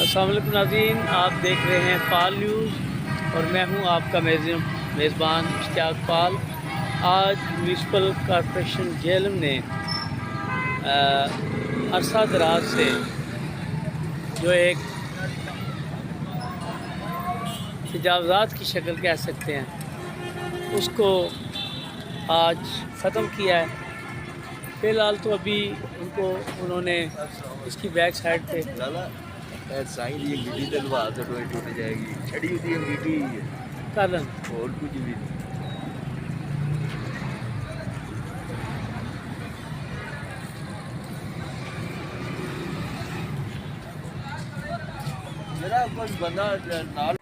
अस्सलाम वालेकुम नाज़रीन, आप देख रहे हैं पाल न्यूज़ और मैं हूं आपका मेज़बान इश्तियाक पाल। आज म्यूनसिपल कॉरपोरेशन जेहलम ने अरसा दराज से जो एक तजावज़ात की शक्ल कह सकते हैं उसको आज ख़त्म किया है। फ़िलहाल तो अभी उन्होंने इसकी बैक साइड पे साईं दी अंगीठी ते लवा दो टूट जाएगी, छड़ी होती अंगीठी कारण और कुछ भी नहीं। मेरा कोई बंदा नाल